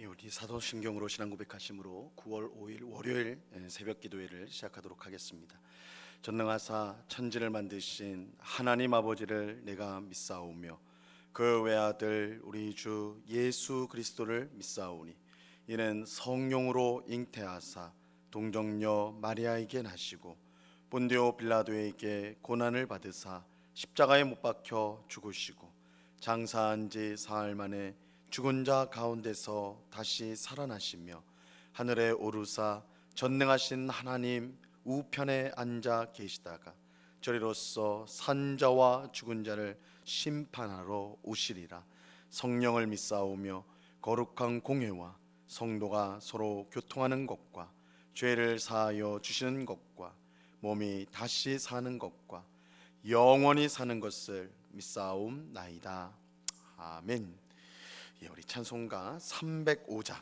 우리 사도신경으로 신앙 고백하심으로 9월 5일 월요일 새벽 기도회를 시작하도록 하겠습니다. 전능하사 천지를 만드신 하나님 아버지를 내가 믿사오며 그 외아들 우리 주 예수 그리스도를 믿사오니 이는 성령으로 잉태하사 동정녀 마리아에게 나시고 본디오 빌라도에게 고난을 받으사 십자가에 못 박혀 죽으시고 장사한 지 사흘 만에 죽은 자 가운데서 다시 살아나시며 하늘에 오르사 전능하신 하나님 우편에 앉아 계시다가 저리로서 산자와 죽은 자를 심판하러 오시리라. 성령을 믿사오며 거룩한 공회와 성도가 서로 교통하는 것과 죄를 사하여 주시는 것과 몸이 다시 사는 것과 영원히 사는 것을 믿사옵나이다. 아멘. 우리 찬송가 305장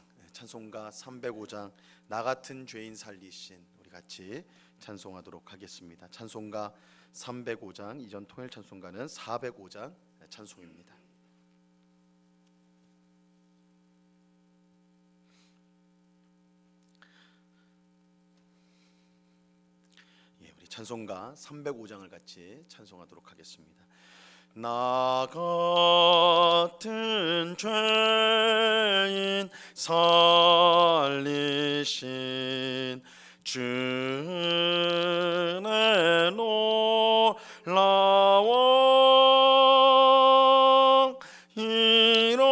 나 같은 죄인 살리신 우리 같이 찬송하도록 하겠습니다. 찬송가 305장, 이전 통일 찬송가는 405장 찬송입니다. 우리 찬송가 305장을 같이 찬송하도록 하겠습니다. 나 같은 죄인 살리신 주의 놀라워 잃었던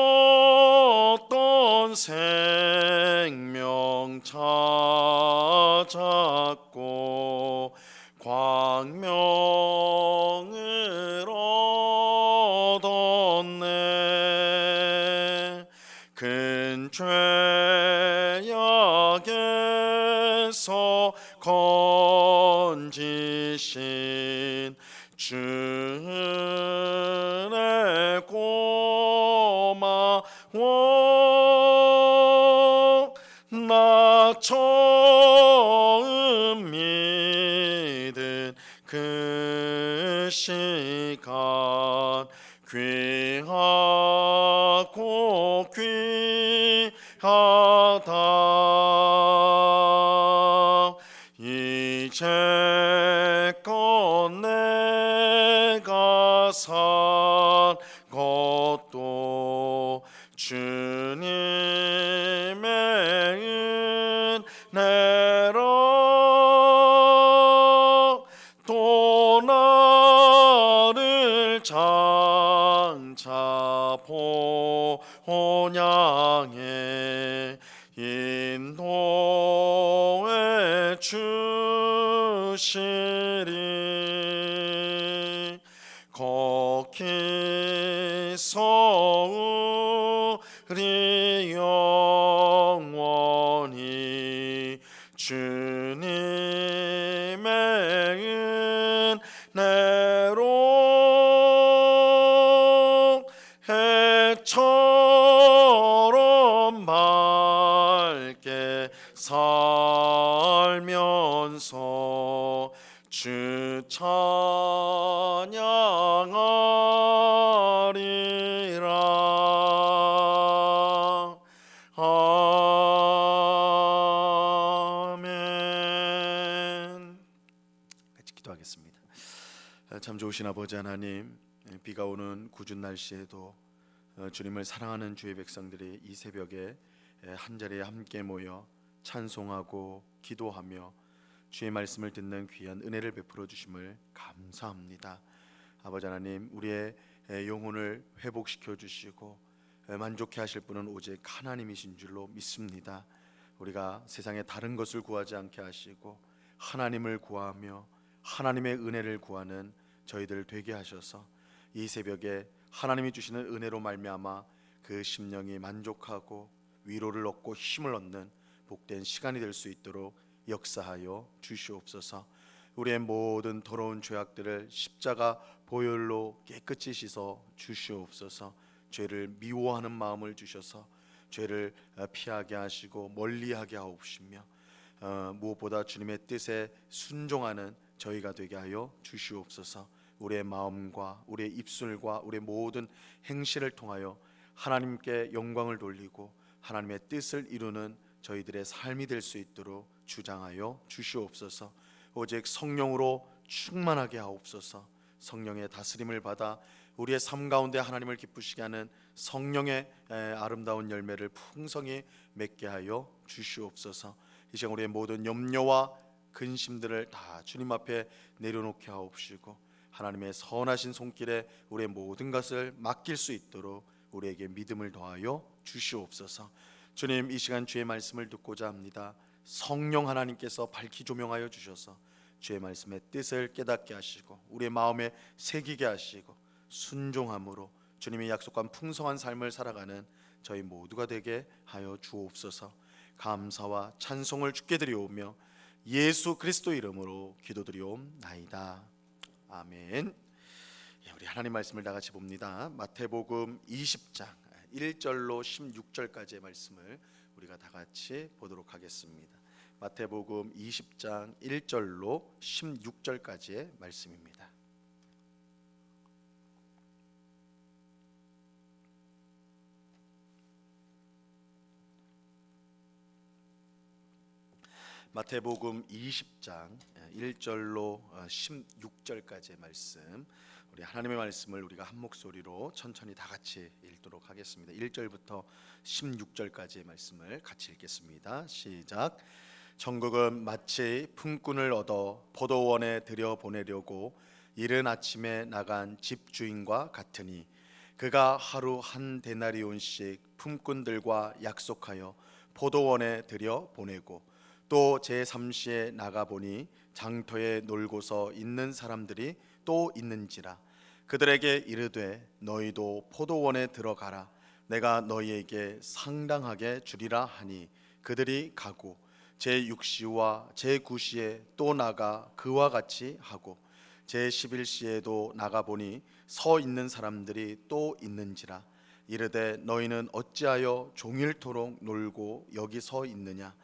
생명 찾았고 광명을 얻었네. 큰 죄악에서 건지신 주의 고마워. 나 처음 믿은 그 시간 귀하고 귀하다. 이제껏 내가 산 것도 주님의 은혜라. 또 나를 장차 본향에 인도해 주시리. 거기서 우리 영원히 주님의 은혜로 해처럼 밝게 살면서 주 찬양하리라. 아멘. 같이 기도하겠습니다. 참 좋으신 아버지 하나님, 비가 오는 궂은 날씨에도 주님을 사랑하는 주의 백성들이 이 새벽에 한자리에 함께 모여 찬송하고 기도하며 주의 말씀을 듣는 귀한 은혜를 베풀어 주심을 감사합니다. 아버지 하나님, 우리의 영혼을 회복시켜 주시고 만족해 하실 분은 오직 하나님이신 줄로 믿습니다. 우리가 세상의 다른 것을 구하지 않게 하시고 하나님을 구하며 하나님의 은혜를 구하는 저희들 되게 하셔서 이 새벽에 하나님이 주시는 은혜로 말미암아 그 심령이 만족하고 위로를 얻고 힘을 얻는 복된 시간이 될 수 있도록 역사하여 주시옵소서. 우리의 모든 더러운 죄악들을 십자가 보혈로 깨끗이 씻어 주시옵소서. 죄를 미워하는 마음을 주셔서 죄를 피하게 하시고 멀리하게 하옵시며 무엇보다 주님의 뜻에 순종하는 저희가 되게 하여 주시옵소서. 우리의 마음과 우리의 입술과 우리의 모든 행실을 통하여 하나님께 영광을 돌리고 하나님의 뜻을 이루는 저희들의 삶이 될 수 있도록 주장하여 주시옵소서. 오직 성령으로 충만하게 하옵소서. 성령의 다스림을 받아 우리의 삶 가운데 하나님을 기쁘시게 하는 성령의 아름다운 열매를 풍성히 맺게 하여 주시옵소서. 이 시간 우리의 모든 염려와 근심들을 다 주님 앞에 내려놓게 하옵시고 하나님의 선하신 손길에 우리의 모든 것을 맡길 수 있도록 우리에게 믿음을 더하여 주시옵소서. 주님, 이 시간 주의 말씀을 듣고자 합니다. 성령 하나님께서 밝히 조명하여 주셔서 주의 말씀의 뜻을 깨닫게 하시고 우리의 마음에 새기게 하시고 순종함으로 주님의 약속한 풍성한 삶을 살아가는 저희 모두가 되게 하여 주옵소서. 감사와 찬송을 주께 드리오며 예수 그리스도 이름으로 기도드리옵나이다. 아멘. 우리 하나님 말씀을 다 같이 봅니다. 마태복음 20장 1절로 16절까지의 말씀을 우리가 다 같이 보도록 하겠습니다. 마태복음 20장 1절로 16절까지의 말씀입니다. 마태복음 20장 1절로 16절까지의 말씀, 우리 하나님의 말씀을 우리가 한 목소리로 천천히 다 같이 읽도록 하겠습니다. 1절부터 16절까지의 말씀을 같이 읽겠습니다. 시작. 천국은 마치 품꾼을 얻어 포도원에 들여보내려고 이른 아침에 나간 집주인과 같으니 그가 하루 한 데나리온씩 품꾼들과 약속하여 포도원에 들여보내고 또 제3시에 나가보니 장터에 놀고서 있는 사람들이 또 있는지라. 그들에게 이르되 너희도 포도원에 들어가라. 내가 너희에게 상당하게 주리라 하니 그들이 가고 제6시와 제9시에 또 나가 그와 같이 하고 제11시에도 나가보니 서 있는 사람들이 또 있는지라. 이르되 너희는 어찌하여 종일토록 놀고 여기 서 있느냐.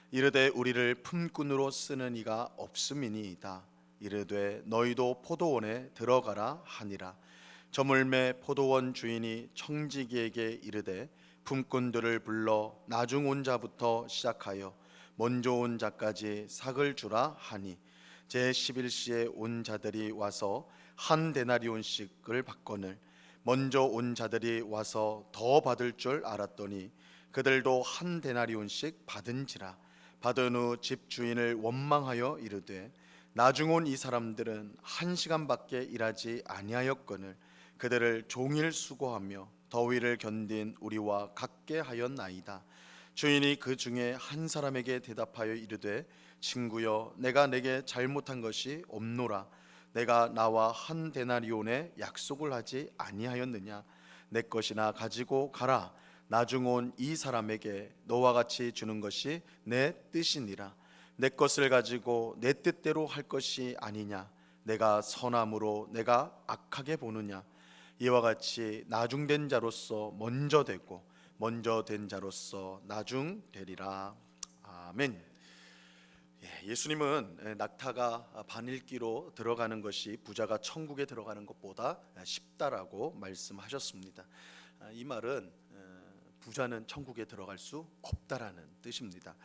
이르되 우리를 품꾼으로 쓰는 이가 없음이니이다. 이르되 너희도 포도원에 들어가라 하니라. 저물매 포도원 주인이 청지기에게 이르되 품꾼들을 불러 나중 온 자부터 시작하여 먼저 온 자까지 삭을 주라 하니 제11시에 온 자들이 와서 한 데나리온씩을 받거늘 먼저 온 자들이 와서 더 받을 줄 알았더니 그들도 한 데나리온씩 받은지라. 받은 후 집주인을 원망하여 이르되 나중 온 이 사람들은 1시간밖에 일하지 아니하였거늘 그들을 종일 수고하며 더위를 견딘 우리와 같게 하였나이다. 주인이 그 중에 한 사람에게 대답하여 이르되 친구여, 내가 내게 잘못한 것이 없노라. 내가 나와 한 데나리온의 약속을 하지 아니하였느냐. 내 것이나 가지고 가라. 나중 온 이 사람에게 너와 같이 주는 것이 내 뜻이니라. 내 것을 가지고 내 뜻대로 할 것이 아니냐. 내가 선함으로 내가 악하게 보느냐. 이와 같이 나중된 자로서 먼저 되고 먼저 된 자로서 나중 되리라. 아멘. 예수님은 낙타가 바늘기로 들어가는 것이 부자가 천국에 들어가는 것보다 쉽다라고 말씀하셨습니다. 이 말은 부자는 천국에 들어갈 수 없다라는 뜻입니다.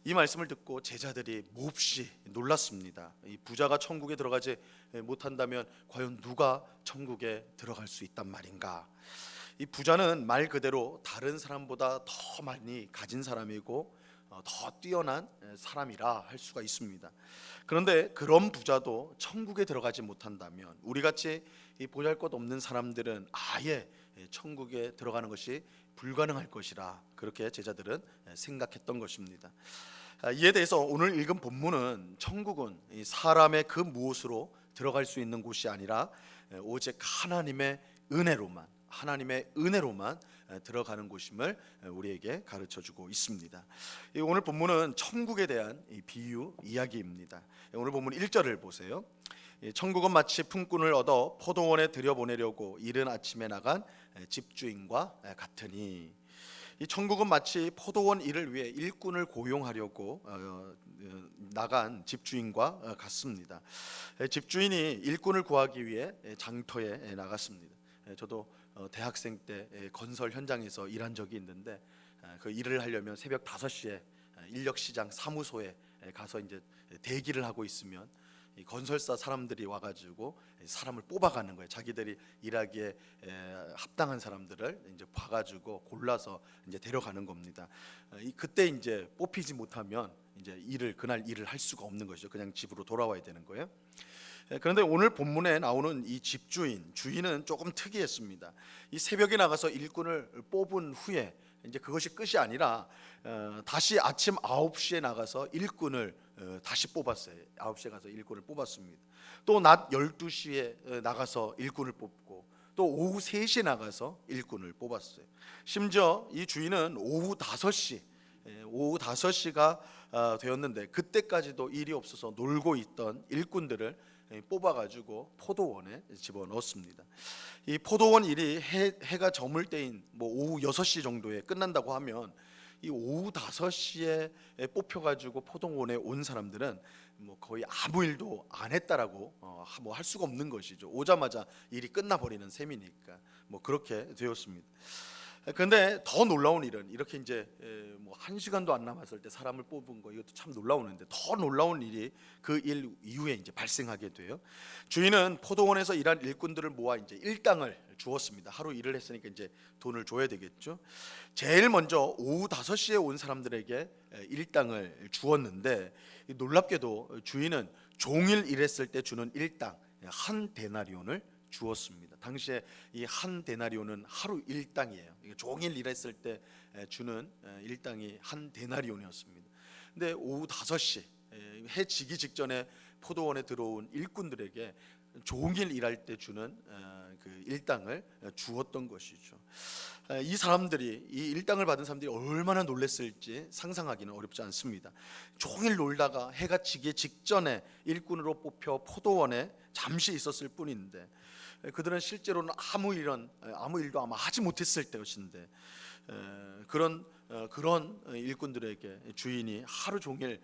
이 말씀을 듣고 제자들이 몹시 놀랐습니다. 이 부자가 천국에 들어가지 못한다면 과연 누가 천국에 들어갈 수 있단 말인가? 이 부자는 말 그대로 다른 사람보다 더 많이 가진 사람이고 더 뛰어난 사람이라 할 수가 있습니다. 그런데 그런 부자도 천국에 들어가지 못한다면 우리같이 이 보잘것없는 사람들은 아예 천국에 들어가는 것이 불가능할 것이라 그렇게 제자들은 생각했던 것입니다. 이에 대해서 오늘 읽은 본문은 천국은 사람의 그 무엇으로 들어갈 수 있는 곳이 아니라 오직 하나님의 은혜로만 들어가는 곳임을 우리에게 가르쳐주고 있습니다. 오늘 본문은 천국에 대한 비유 이야기입니다. 오늘 본문 1절을 보세요. 천국은 마치 품꾼을 얻어 포도원에 들여보내려고 이른 아침에 나간 집주인과 같으니, 이 천국은 마치 포도원 일을 위해 일꾼을 고용하려고 나간 집주인과 같습니다. 집주인이 일꾼을 구하기 위해 장터에 나갔습니다. 저도 대학생 때 건설 현장에서 일한 적이 있는데 그 일을 하려면 새벽 5시에 인력시장 사무소에 가서 이제 대기를 하고 있으면 이 건설사 사람들이 와가지고 사람을 뽑아가는 거예요. 자기들이 일하기에 합당한 사람들을 이제 봐가지고 골라서 이제 데려가는 겁니다. 그때 이제 뽑히지 못하면 이제 그날 일을 할 수가 없는 것이죠. 그냥 집으로 돌아와야 되는 거예요. 그런데 오늘 본문에 나오는 이 주인은 조금 특이했습니다. 이 새벽에 나가서 일꾼을 뽑은 후에 이제 그것이 끝이 아니라 다시 아침 9시에 나가서 일꾼을 다시 뽑았어요. 9시에 가서 일꾼을 뽑았습니다. 또 낮 12시에 나가서 일꾼을 뽑고 또 오후 3시에 나가서 일꾼을 뽑았어요. 심지어 이 주인은 오후 5시가 되었는데 그때까지도 일이 없어서 놀고 있던 일꾼들을 뽑아가지고 포도원에 집어넣었습니다. 이 포도원 일이 해가 저물 때인 오후 6시 정도에 끝난다고 하면 이 오후 5시에 뽑혀가지고 포도원에 온 사람들은 거의 아무 일도 안 했다라고 할 수가 없는 것이죠. 오자마자 일이 끝나버리는 셈이니까 그렇게 되었습니다. 그런데 더 놀라운 일은 이렇게 이제 1시간도 안 남았을 때 사람을 뽑은 거, 이것도 참 놀라우는데 더 놀라운 일이 그 일 이후에 이제 발생하게 돼요. 주인은 포도원에서 일한 일꾼들을 모아 이제 일당을 주었습니다. 하루 일을 했으니까 이제 돈을 줘야 되겠죠. 제일 먼저 오후 5시에 온 사람들에게 일당을 주었는데 놀랍게도 주인은 종일 일했을 때 주는 일당 한 데나리온을 주었습니다. 당시에 이 한 데나리온은 하루 일당이에요. 종일 일했을 때 주는 일당이 한 데나리온이었습니다. 근데 오후 5시 해 지기 직전에 포도원에 들어온 일꾼들에게 종일 일할 때 주는 그 일당을 주었던 것이죠. 이 사람들이, 이 일당을 받은 사람들이 얼마나 놀랐을지 상상하기는 어렵지 않습니다. 종일 놀다가 해가 지기 직전에 일꾼으로 뽑혀 포도원에 잠시 있었을 뿐인데 그들은 실제로는 아무 일도 아마 하지 못했을 것인데 그런 일꾼들에게 주인이 하루 종일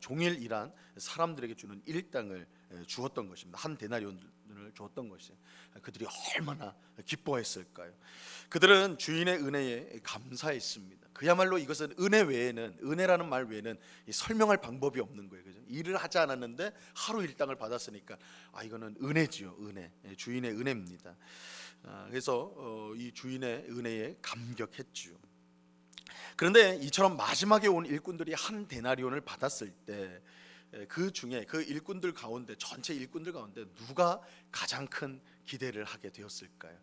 종일 일한 사람들에게 주는 일당을 주었던 것입니다. 한 데나리온을 주었던 것이 그들이 얼마나 기뻐했을까요? 그들은 주인의 은혜에 감사했습니다. 그야말로 이것은 은혜라는 말 외에는 설명할 방법이 없는 거예요. 그죠? 일을 하지 않았는데 하루 일당을 받았으니까 이거는 은혜지요. 은혜, 주인의 은혜입니다. 그래서 이 주인의 은혜에 감격했지요. 그런데 이처럼 마지막에 온 일꾼들이 한 데나리온을 받았을 때 그 중에 그 일꾼들 가운데, 전체 일꾼들 가운데 누가 가장 큰 기대를 하게 되었을까요?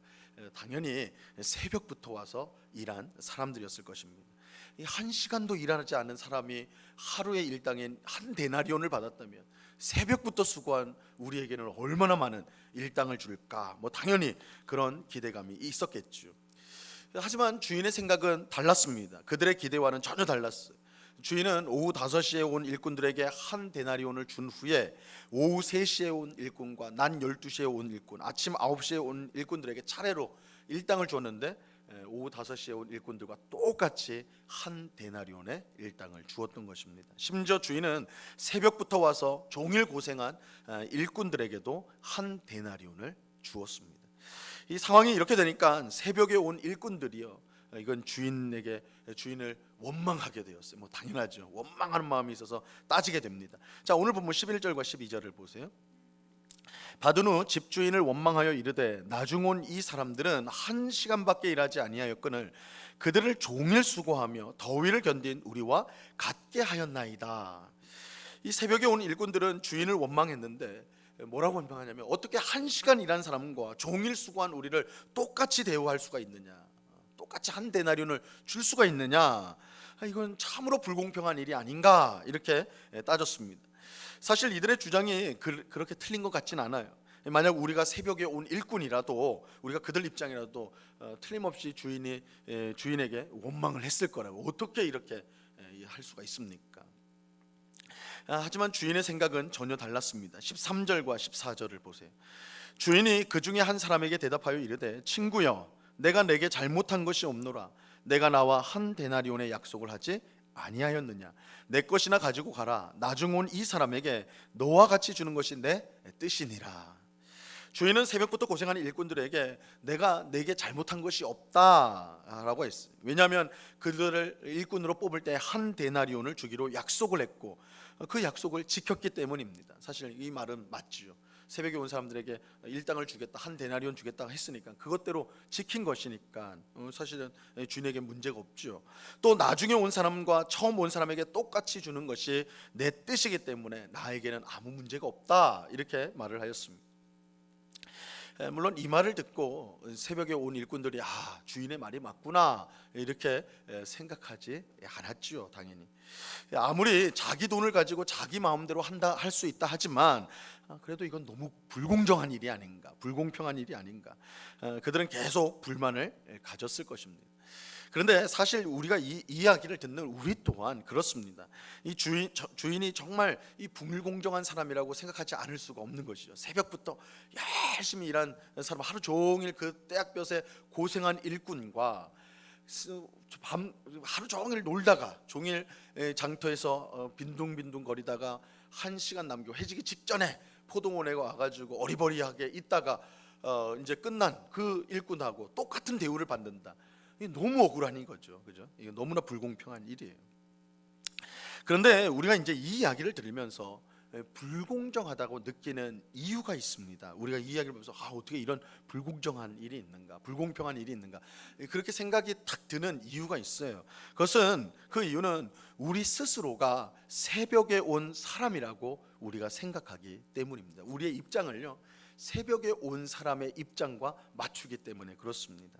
당연히 새벽부터 와서 일한 사람들이었을 것입니다. 이 1시간도 일하지 않은 사람이 하루의 일당인 한 데나리온을 받았다면 새벽부터 수고한 우리에게는 얼마나 많은 일당을 줄까? 당연히 그런 기대감이 있었겠죠. 하지만 주인의 생각은 달랐습니다. 그들의 기대와는 전혀 달랐어요. 주인은 오후 5시에 온 일꾼들에게 한 데나리온을 준 후에 오후 3시에 온 일꾼과 낮 12시에 온 일꾼, 아침 9시에 온 일꾼들에게 차례로 일당을 줬는데 오후 5시에 온 일꾼들과 똑같이 한 데나리온의 일당을 주었던 것입니다. 심지어 주인은 새벽부터 와서 종일 고생한 일꾼들에게도 한 데나리온을 주었습니다. 이 상황이 이렇게 되니까 새벽에 온 일꾼들이요, 이건 주인을 원망하게 되었어요. 당연하죠. 원망하는 마음이 있어서 따지게 됩니다. 자, 오늘 본문 11절과 12절을 보세요. 받은 후 집주인을 원망하여 이르되 나중 온 이 사람들은 1시간밖에 일하지 아니하였거늘 그들을 종일 수고하며 더위를 견딘 우리와 같게 하였나이다. 이 새벽에 온 일꾼들은 주인을 원망했는데 뭐라고 원망하냐면 어떻게 1시간 일한 사람과 종일 수고한 우리를 똑같이 대우할 수가 있느냐, 똑같이 한 데나리온을 줄 수가 있느냐, 이건 참으로 불공평한 일이 아닌가, 이렇게 따졌습니다. 사실 이들의 주장이 그렇게 틀린 것 같진 않아요. 만약 우리가 새벽에 온 일꾼이라도, 우리가 그들 입장이라도 틀림없이 주인에게 원망을 했을 거라고. 어떻게 이렇게 할 수가 있습니까? 하지만 주인의 생각은 전혀 달랐습니다. 13절과 14절을 보세요. 주인이 그 중에 한 사람에게 대답하여 이르되 친구여, 내가 내게 잘못한 것이 없노라. 내가 나와 한 데나리온의 약속을 하지 아니하였느냐? 내 것이나 가지고 가라. 나중 온 이 사람에게 너와 같이 주는 것이 내 뜻이니라. 주인은 새벽부터 고생하는 일꾼들에게 내가 내게 잘못한 것이 없다라고 했어요. 왜냐하면 그들을 일꾼으로 뽑을 때 한 데나리온을 주기로 약속을 했고 그 약속을 지켰기 때문입니다. 사실 이 말은 맞지요. 새벽에 온 사람들에게 일당을 주겠다, 한 데나리온 주겠다 했으니까 그것대로 지킨 것이니까 사실은 주인에게 문제가 없죠. 또 나중에 온 사람과 처음 온 사람에게 똑같이 주는 것이 내 뜻이기 때문에 나에게는 아무 문제가 없다, 이렇게 말을 하였습니다. 물론 이 말을 듣고 새벽에 온 일꾼들이 주인의 말이 맞구나 이렇게 생각하지 않았지요. 당연히 아무리 자기 돈을 가지고 자기 마음대로 한다 할 수 있다 하지만 그래도 이건 너무 불공정한 일이 아닌가, 불공평한 일이 아닌가, 그들은 계속 불만을 가졌을 것입니다. 그런데 사실 우리가 이 이야기를 듣는 우리 또한 그렇습니다. 이 주인이 정말 이 불공정한 사람이라고 생각하지 않을 수가 없는 것이죠. 새벽부터 열심히 일한 사람, 하루 종일 그 떼약볕에 고생한 일꾼과 하루 종일 놀다가 종일 장터에서 빈둥빈둥 거리다가 1시간 남겨 해지기 직전에 포도원에 와가지고 어리버리하게 있다가 이제 끝난 그 일꾼하고 똑같은 대우를 받는다. 이게 너무 억울한 거죠, 그죠? 이게 너무나 불공평한 일이에요. 그런데 우리가 이제 이 이야기를 들으면서 불공정하다고 느끼는 이유가 있습니다. 우리가 이 이야기를 보면서 어떻게 이런 불공정한 일이 있는가, 불공평한 일이 있는가, 그렇게 생각이 탁 드는 이유가 있어요. 그 이유는 우리 스스로가 새벽에 온 사람이라고 우리가 생각하기 때문입니다. 우리의 입장을요, 새벽에 온 사람의 입장과 맞추기 때문에 그렇습니다.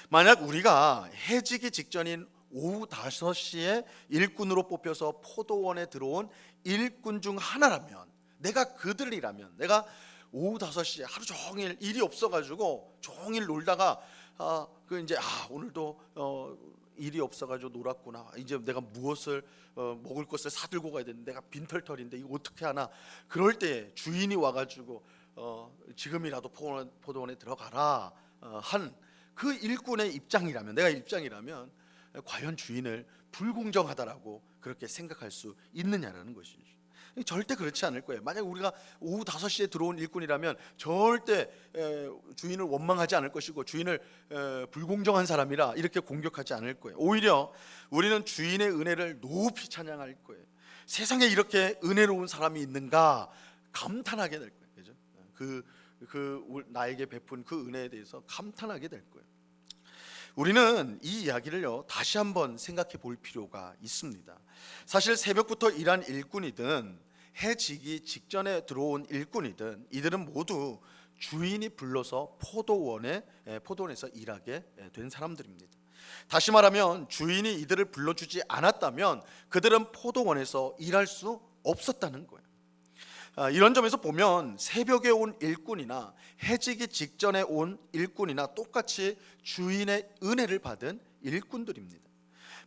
만약 우리가 해지기 직전인 오후 5시에 일꾼으로 뽑혀서 포도원에 들어온 일꾼 중 하나라면, 내가 그들이라면, 내가 오후 5시에 하루 종일 일이 없어가지고 종일 놀다가 오늘도 일이 없어가지고 놀았구나, 이제 내가 무엇을 먹을 것을 사들고 가야 되는데 내가 빈털털인데 이거 어떻게 하나, 그럴 때 주인이 와가지고 지금이라도 포도원에 들어가라 한 그 일꾼의 입장이라면, 내가 입장이라면 과연 주인을 불공정하다라고 그렇게 생각할 수 있느냐라는 것이죠. 절대 그렇지 않을 거예요. 만약 우리가 오후 5시에 들어온 일꾼이라면 절대 주인을 원망하지 않을 것이고 주인을 불공정한 사람이라 이렇게 공격하지 않을 거예요. 오히려 우리는 주인의 은혜를 높이 찬양할 거예요. 세상에 이렇게 은혜로운 사람이 있는가 감탄하게 될 거예요. 그죠? 나에게 베푼 그 은혜에 대해서 감탄하게 될 거예요. 우리는 이 이야기를요 다시 한번 생각해 볼 필요가 있습니다. 사실 새벽부터 일한 일꾼이든 해지기 직전에 들어온 일꾼이든 이들은 모두 주인이 불러서 포도원에서 일하게 된 사람들입니다. 다시 말하면 주인이 이들을 불러주지 않았다면 그들은 포도원에서 일할 수 없었다는 거예요. 이런 점에서 보면 새벽에 온 일꾼이나 해지기 직전에 온 일꾼이나 똑같이 주인의 은혜를 받은 일꾼들입니다.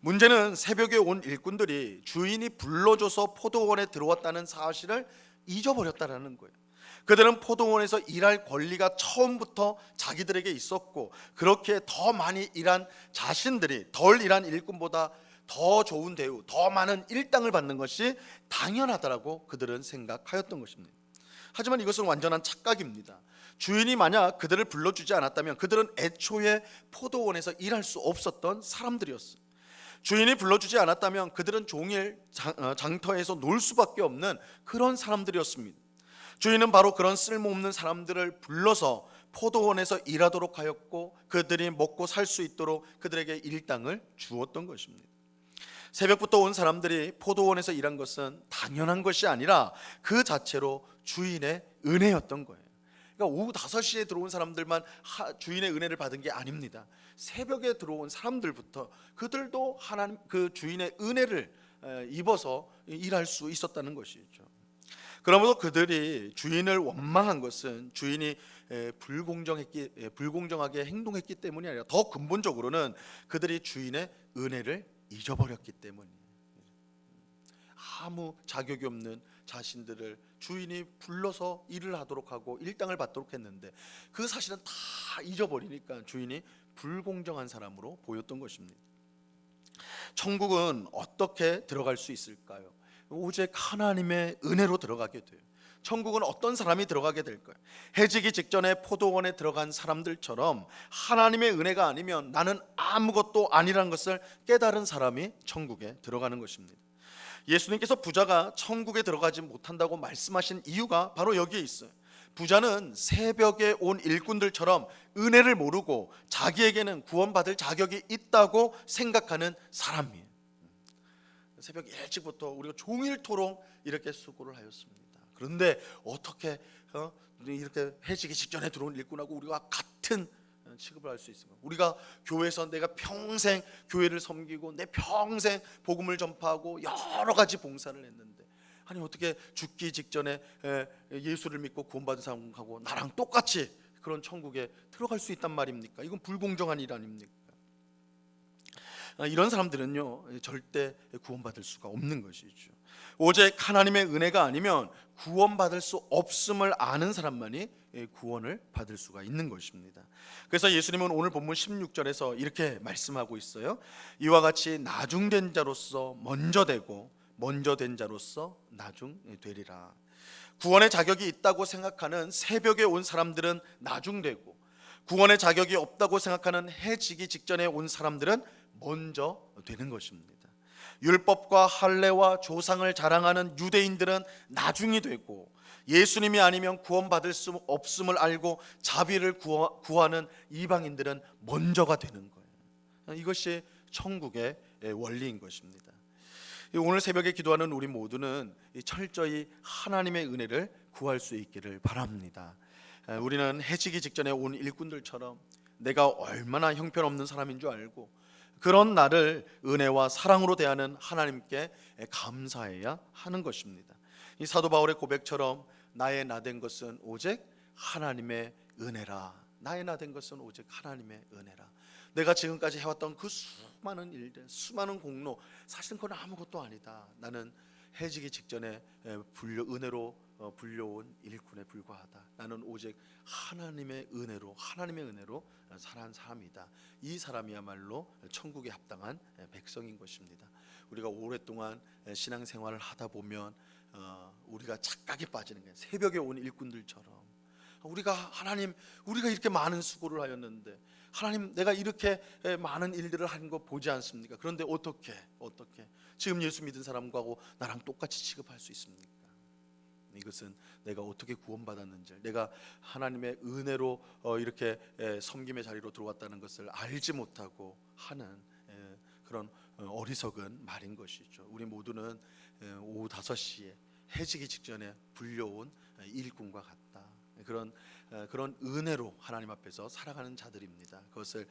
문제는 새벽에 온 일꾼들이 주인이 불러줘서 포도원에 들어왔다는 사실을 잊어버렸다는 거예요. 그들은 포도원에서 일할 권리가 처음부터 자기들에게 있었고 그렇게 더 많이 일한 자신들이 덜 일한 일꾼보다 더 좋은 대우, 더 많은 일당을 받는 것이 당연하다라고 그들은 생각하였던 것입니다. 하지만 이것은 완전한 착각입니다. 주인이 만약 그들을 불러주지 않았다면 그들은 애초에 포도원에서 일할 수 없었던 사람들이었어요. 주인이 불러주지 않았다면 그들은 종일 장터에서 놀 수밖에 없는 그런 사람들이었습니다. 주인은 바로 그런 쓸모없는 사람들을 불러서 포도원에서 일하도록 하였고 그들이 먹고 살 수 있도록 그들에게 일당을 주었던 것입니다. 새벽부터 온 사람들이 포도원에서 일한 것은 당연한 것이 아니라 그 자체로 주인의 은혜였던 거예요. 그러니까 오후 5시에 들어온 사람들만 주인의 은혜를 받은 게 아닙니다. 새벽에 들어온 사람들부터 그들도 하나님 그 주인의 은혜를 입어서 일할 수 있었다는 것이죠. 그러므로 그들이 주인을 원망한 것은 주인이 불공정하게 행동했기 때문이 아니라 더 근본적으로는 그들이 주인의 은혜를 잊어버렸기 때문이에요. 아무 자격이 없는 자신들을 주인이 불러서 일을 하도록 하고 일당을 받도록 했는데 그 사실은 다 잊어버리니까 주인이 불공정한 사람으로 보였던 것입니다. 천국은 어떻게 들어갈 수 있을까요? 오직 하나님의 은혜로 들어가게 돼요. 천국은 어떤 사람이 들어가게 될 거예요? 해지기 직전에 포도원에 들어간 사람들처럼 하나님의 은혜가 아니면 나는 아무것도 아니라는 것을 깨달은 사람이 천국에 들어가는 것입니다. 예수님께서 부자가 천국에 들어가지 못한다고 말씀하신 이유가 바로 여기에 있어요. 부자는 새벽에 온 일꾼들처럼 은혜를 모르고 자기에게는 구원받을 자격이 있다고 생각하는 사람이에요. 새벽 일찍부터 우리가 종일토록 이렇게 수고를 하였습니다. 그런데 어떻게 이렇게 해지기 직전에 들어온 일꾼하고 우리가 같은 취급을 할 수 있습니까? 우리가 교회에서 내가 평생 교회를 섬기고 내 평생 복음을 전파하고 여러 가지 봉사를 했는데, 아니 어떻게 죽기 직전에 예수를 믿고 구원받은 사람하고 나랑 똑같이 그런 천국에 들어갈 수 있단 말입니까? 이건 불공정한 일 아닙니까? 이런 사람들은요 절대 구원받을 수가 없는 것이죠. 오직 하나님의 은혜가 아니면 구원받을 수 없음을 아는 사람만이 구원을 받을 수가 있는 것입니다. 그래서 예수님은 오늘 본문 16절에서 이렇게 말씀하고 있어요. 이와 같이 나중된 자로서 먼저 되고 먼저 된 자로서 나중되리라. 구원의 자격이 있다고 생각하는 새벽에 온 사람들은 나중되고, 구원의 자격이 없다고 생각하는 해지기 직전에 온 사람들은 먼저 되는 것입니다. 율법과 할례와 조상을 자랑하는 유대인들은 나중이 되고, 예수님이 아니면 구원받을 수 없음을 알고 자비를 구하는 이방인들은 먼저가 되는 거예요. 이것이 천국의 원리인 것입니다. 오늘 새벽에 기도하는 우리 모두는 철저히 하나님의 은혜를 구할 수 있기를 바랍니다. 우리는 해지기 직전에 온 일꾼들처럼 내가 얼마나 형편없는 사람인 줄 알고 그런 나를 은혜와 사랑으로 대하는 하나님께 감사해야 하는 것입니다. 이 사도 바울의 고백처럼 나의 나된 것은 오직 하나님의 은혜라. 나의 나된 것은 오직 하나님의 은혜라. 내가 지금까지 해왔던 그 수많은 일들, 수많은 공로, 사실은 그건 아무것도 아니다. 나는 해지기 직전에 은혜로 불려온 일꾼에 불과하다. 나는 오직 하나님의 은혜로 살아간 사람이다. 이 사람이야말로 천국에 합당한 백성인 것입니다. 우리가 오랫동안 신앙생활을 하다 보면 우리가 착각에 빠지는 거예요. 새벽에 온 일꾼들처럼 하나님, 우리가 이렇게 많은 수고를 하였는데 하나님, 내가 이렇게 많은 일들을 한 거 보지 않습니까? 그런데 어떻게 지금 예수 믿은 사람하고 나랑 똑같이 취급할 수 있습니까? 이것은 내가 어떻게 구원받았는지, 내가 하나님의 은혜로 이렇게 섬김의 자리로 들어왔다는 것을 알지 못하고 하는 그런 어리석은 말인 것이죠. 우리 모두는 오후 5시에 해지기 직전에 불려온 일꾼과 같다. 그런 은혜로 하나님 앞에서 살아가는 자들입니다. 그것을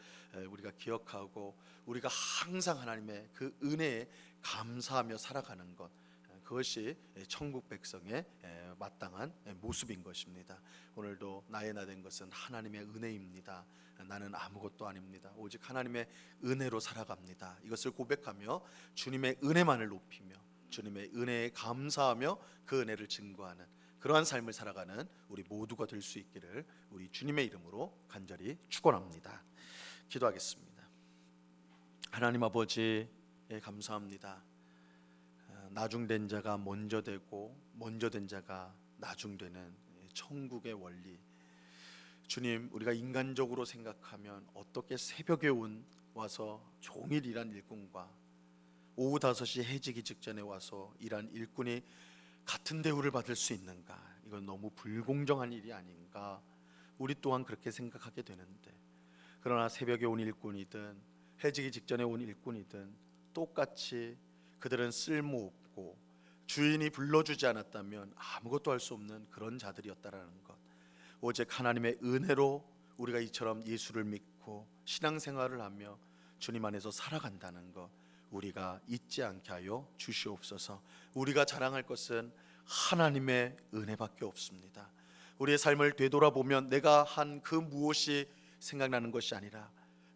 우리가 기억하고 우리가 항상 하나님의 그 은혜에 감사하며 살아가는 것, 그것이 천국 백성의 마땅한 모습인 것입니다. 오늘도 나의 나된 것은 하나님의 은혜입니다. 나는 아무것도 아닙니다. 오직 하나님의 은혜로 살아갑니다. 이것을 고백하며 주님의 은혜만을 높이며 주님의 은혜에 감사하며 그 은혜를 증거하는 그러한 삶을 살아가는 우리 모두가 될 수 있기를 우리 주님의 이름으로 간절히 축원합니다. 기도하겠습니다. 하나님 아버지, 감사합니다. 나중된 자가 먼저 되고 먼저 된 자가 나중되는 천국의 원리, 주님, 우리가 인간적으로 생각하면 어떻게 새벽에 와서 종일 일한 일꾼과 오후 5시 해지기 직전에 와서 일한 일꾼이 같은 대우를 받을 수 있는가? 이건 너무 불공정한 일이 아닌가? 우리 또한 그렇게 생각하게 되는데, 그러나 새벽에 온 일꾼이든 해지기 직전에 온 일꾼이든 똑같이 그들은 쓸모없고 주인이 불러주지 않았다면 아무것도 할 수 없는 그런 자들이었다라는 것, 오직 하나님의 은혜로 우리가 이처럼 예수를 믿고 신앙생활을 하며 주님 안에서 살아간다는 것, 우리가 잊지 않게 하여 주시옵소서. 우리가 자랑할 것은 하나님의 은혜밖에 없습니다. 우리의 삶을 되돌아보면 내가 한 그 무엇이 생각나는 것이 아니라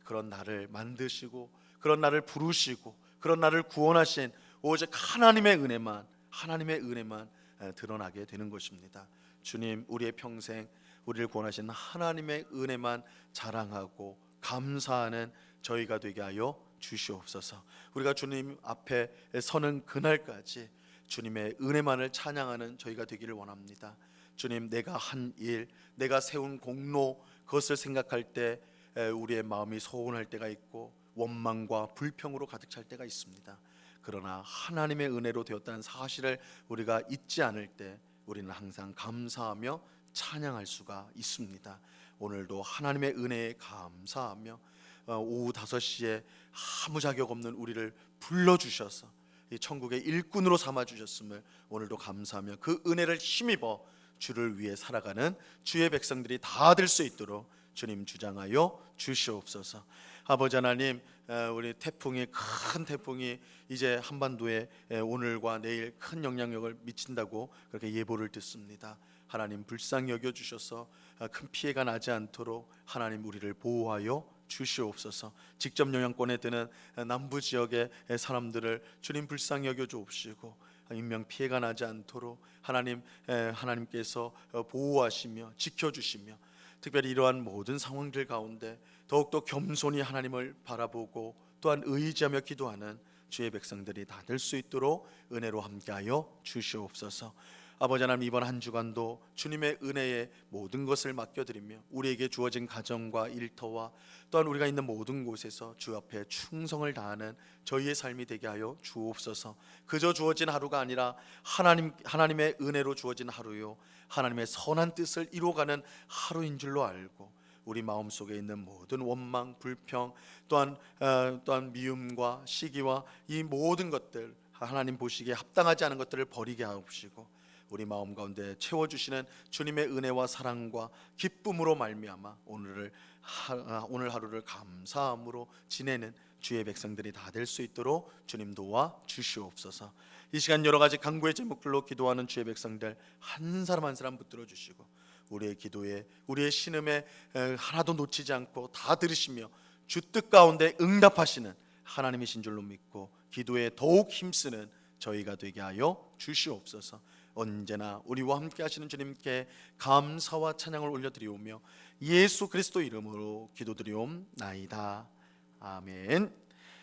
그런 나를 만드시고 그런 나를 부르시고 그런 나를 구원하신 오직 하나님의 은혜만 드러나게 되는 것입니다. 주님, 우리의 평생 우리를 구원하신 하나님의 은혜만 자랑하고 감사하는 저희가 되게 하여 주시옵소서. 우리가 주님 앞에 서는 그날까지 주님의 은혜만을 찬양하는 저희가 되기를 원합니다. 주님, 내가 한 일, 내가 세운 공로, 그것을 생각할 때 우리의 마음이 소원할 때가 있고 원망과 불평으로 가득 찰 때가 있습니다. 그러나 하나님의 은혜로 되었다는 사실을 우리가 잊지 않을 때 우리는 항상 감사하며 찬양할 수가 있습니다. 오늘도 하나님의 은혜에 감사하며 오후 5시에 아무 자격 없는 우리를 불러주셔서 이 천국의 일꾼으로 삼아주셨음을 오늘도 감사하며 그 은혜를 힘입어 주를 위해 살아가는 주의 백성들이 다 될 수 있도록 주님 주장하여 주시옵소서. 아버지 하나님, 우리 큰 태풍이 이제 한반도에 오늘과 내일 큰 영향력을 미친다고 그렇게 예보를 듣습니다. 하나님 불쌍히 여겨주셔서 큰 피해가 나지 않도록 하나님 우리를 보호하여 주시옵소서. 직접 영향권에 드는 남부 지역의 사람들을 주님 불쌍히 여겨 주옵시고 인명 피해가 나지 않도록 하나님께서 보호하시며 지켜주시며, 특별히 이러한 모든 상황들 가운데 더욱더 겸손히 하나님을 바라보고 또한 의지하며 기도하는 주의 백성들이 다 될 수 있도록 은혜로 함께하여 주시옵소서. 아버지 하나님, 이번 한 주간도 주님의 은혜에 모든 것을 맡겨드리며 우리에게 주어진 가정과 일터와 또한 우리가 있는 모든 곳에서 주 앞에 충성을 다하는 저희의 삶이 되게 하여 주옵소서. 그저 주어진 하루가 아니라 하나님의 은혜로 주어진 하루요, 하나님의 선한 뜻을 이루어가는 하루인 줄로 알고 우리 마음속에 있는 모든 원망, 불평, 또한 미움과 시기와 이 모든 것들, 하나님 보시기에 합당하지 않은 것들을 버리게 하옵시고 우리 마음 가운데 채워주시는 주님의 은혜와 사랑과 기쁨으로 말미암아 오늘 하루를 감사함으로 지내는 주의 백성들이 다 될 수 있도록 주님 도와 주시옵소서. 이 시간 여러 가지 간구의 제목들로 기도하는 주의 백성들 한 사람 한 사람 붙들어 주시고 우리의 기도에, 우리의 신음에 하나도 놓치지 않고 다 들으시며 주 뜻 가운데 응답하시는 하나님이신 줄로 믿고 기도에 더욱 힘쓰는 저희가 되게 하여 주시옵소서. 언제나 우리와 함께 하시는 주님께 감사와 찬양을 올려드리오며 예수 그리스도 이름으로 기도드리옵나이다. 아멘.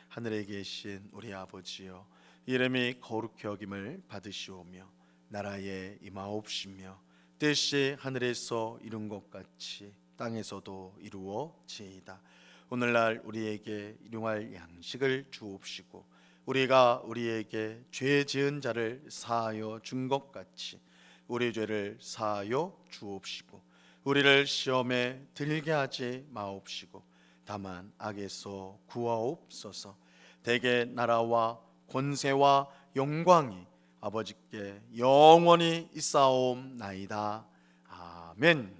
하늘에 계신 우리 아버지여, 이름이 거룩히 여김을 받으시오며 나라에 임하옵시며 뜻이 하늘에서 이룬 것 같이 땅에서도 이루어지이다. 오늘날 우리에게 일용할 양식을 주옵시고 우리가 우리에게 죄 지은 자를 사하여 준 것 같이 우리 죄를 사하여 주옵시고 우리를 시험에 들게 하지 마옵시고 다만 악에서 구하옵소서. 대개 나라와 권세와 영광이 아버지께 영원히 있사옵나이다. 아멘.